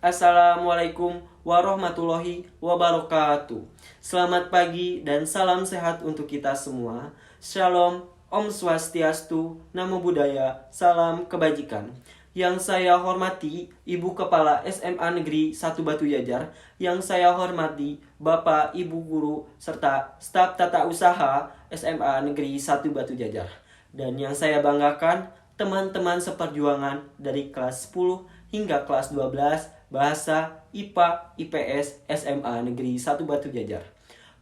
Assalamualaikum warahmatullahi wabarakatuh. Selamat pagi dan salam sehat untuk kita semua. Shalom, Om Swastiastu, Namo Buddhaya, salam kebajikan. Yang saya hormati Ibu Kepala SMA Negeri 1 Batu Jajar, yang saya hormati Bapak, Ibu Guru, serta staf tata usaha SMA Negeri 1 Batu Jajar. Dan yang saya banggakan, teman-teman seperjuangan dari kelas 10 hingga kelas 12 Bahasa, IPA, IPS, SMA Negeri 1 Batu Jajar.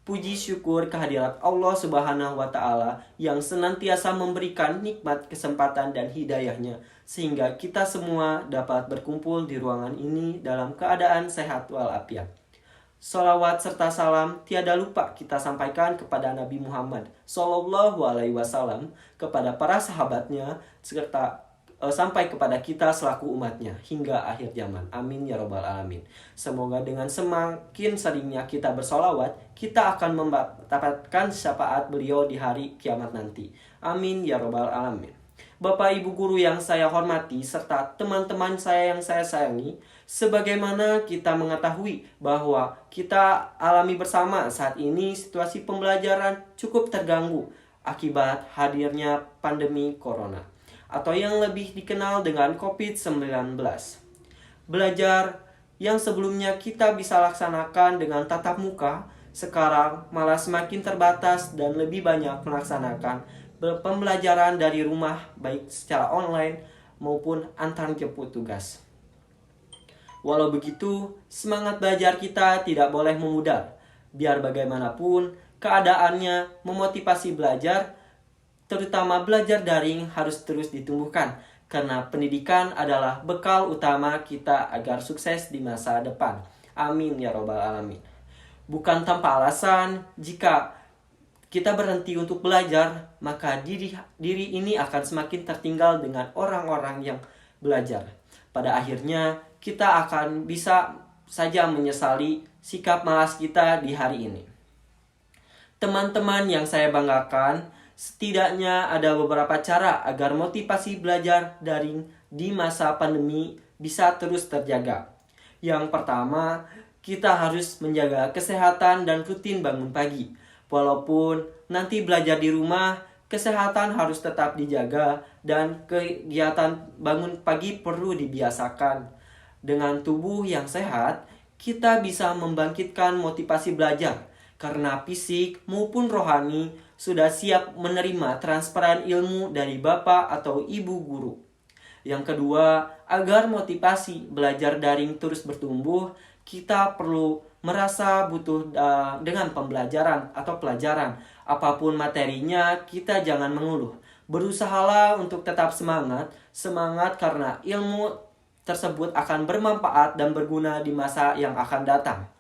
Puji syukur kehadirat Allah Subhanahu wa Ta'ala yang senantiasa memberikan nikmat, kesempatan, dan hidayahnya, sehingga kita semua dapat berkumpul di ruangan ini dalam keadaan sehat walafiat. Salawat serta salam tiada lupa kita sampaikan kepada Nabi Muhammad Sallallahu Alaihi Wasallam, kepada para sahabatnya, serta sampai kepada kita selaku umatnya hingga akhir zaman. Amin ya robbal alamin. Semoga dengan semakin seringnya kita bersolawat, kita akan mendapatkan syafaat beliau di hari kiamat nanti. Amin ya robbal alamin. Bapak Ibu Guru yang saya hormati serta teman-teman saya yang saya sayangi, sebagaimana kita mengetahui bahwa kita alami bersama saat ini situasi pembelajaran cukup terganggu akibat hadirnya pandemi corona, atau yang lebih dikenal dengan COVID-19. Belajar yang sebelumnya kita bisa laksanakan dengan tatap muka, sekarang malah semakin terbatas dan lebih banyak melaksanakan pembelajaran dari rumah, baik secara online maupun antar jemput tugas. Walau begitu, semangat belajar kita tidak boleh memudar. Biar bagaimanapun, keadaannya memotivasi belajar, terutama belajar daring, harus terus ditumbuhkan, karena pendidikan adalah bekal utama kita agar sukses di masa depan. Amin ya robbal alamin. Bukan tanpa alasan, jika kita berhenti untuk belajar, maka diri ini akan semakin tertinggal dengan orang-orang yang belajar. Pada akhirnya, kita akan bisa saja menyesali sikap malas kita di hari ini. Teman-teman yang saya banggakan, setidaknya ada beberapa cara agar motivasi belajar daring di masa pandemi bisa terus terjaga. Yang pertama, kita harus menjaga kesehatan dan rutin bangun pagi. Walaupun nanti belajar di rumah, kesehatan harus tetap dijaga dan kegiatan bangun pagi perlu dibiasakan. Dengan tubuh yang sehat, kita bisa membangkitkan motivasi belajar, karena fisik maupun rohani sudah siap menerima transferan ilmu dari Bapak atau Ibu Guru. Yang kedua, agar motivasi belajar daring terus bertumbuh, kita perlu merasa butuh dengan pembelajaran atau pelajaran. Apapun materinya, kita jangan mengeluh. Berusahalah untuk tetap semangat karena ilmu tersebut akan bermanfaat dan berguna di masa yang akan datang.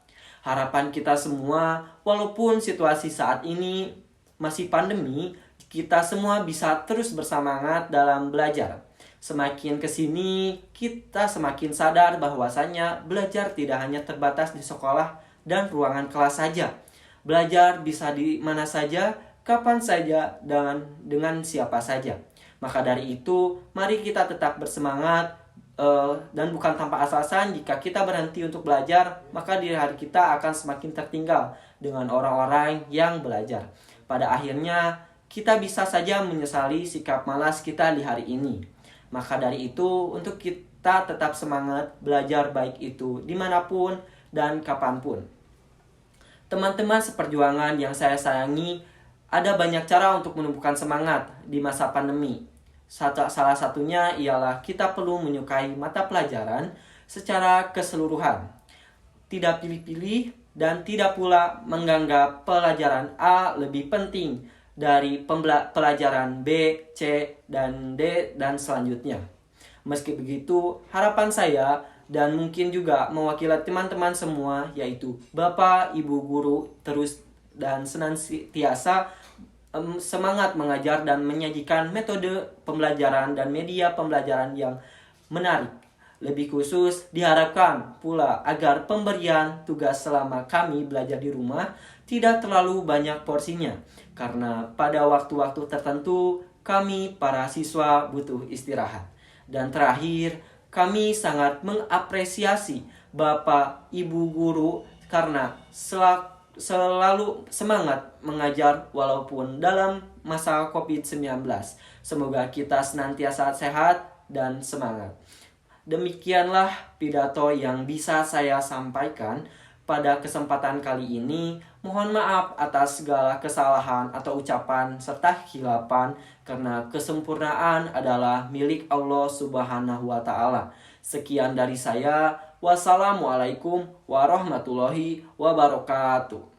Harapan kita semua, walaupun situasi saat ini masih pandemi, kita semua bisa terus bersemangat dalam belajar. Semakin kesini, kita semakin sadar bahwasanya belajar tidak hanya terbatas di sekolah dan ruangan kelas saja. Belajar bisa di mana saja, kapan saja, dan dengan siapa saja. Maka dari itu, mari kita tetap bersemangat, dan bukan tanpa alasan. Jika kita berhenti untuk belajar, maka diri hari kita akan semakin tertinggal dengan orang-orang yang belajar. Pada akhirnya, kita bisa saja menyesali sikap malas kita di hari ini. Maka dari itu, untuk kita tetap semangat belajar, baik itu dimanapun dan kapanpun. Teman-teman seperjuangan yang saya sayangi, ada banyak cara untuk menumbuhkan semangat di masa pandemi. Salah satunya ialah kita perlu menyukai mata pelajaran secara keseluruhan. Tidak pilih-pilih dan tidak pula menganggap pelajaran A lebih penting dari pelajaran B, C, dan D, dan selanjutnya. Meski begitu, harapan saya dan mungkin juga mewakili teman-teman semua, yaitu Bapak, Ibu Guru, terus dan senantiasa semangat mengajar dan menyajikan metode pembelajaran dan media pembelajaran yang menarik. Lebih khusus, diharapkan pula agar pemberian tugas selama kami belajar di rumah tidak terlalu banyak porsinya, karena pada waktu-waktu tertentu kami para siswa butuh istirahat. Dan terakhir, kami sangat mengapresiasi Bapak, Ibu guru karena selalu semangat mengajar walaupun dalam masa COVID-19. Semoga kita senantiasa sehat dan semangat. Demikianlah pidato yang bisa saya sampaikan pada kesempatan kali ini. Mohon maaf atas segala kesalahan atau ucapan serta khilapan, karena kesempurnaan adalah milik Allah Subhanahu wa Ta'ala. Sekian dari saya. Wassalamualaikum warahmatullahi wabarakatuh.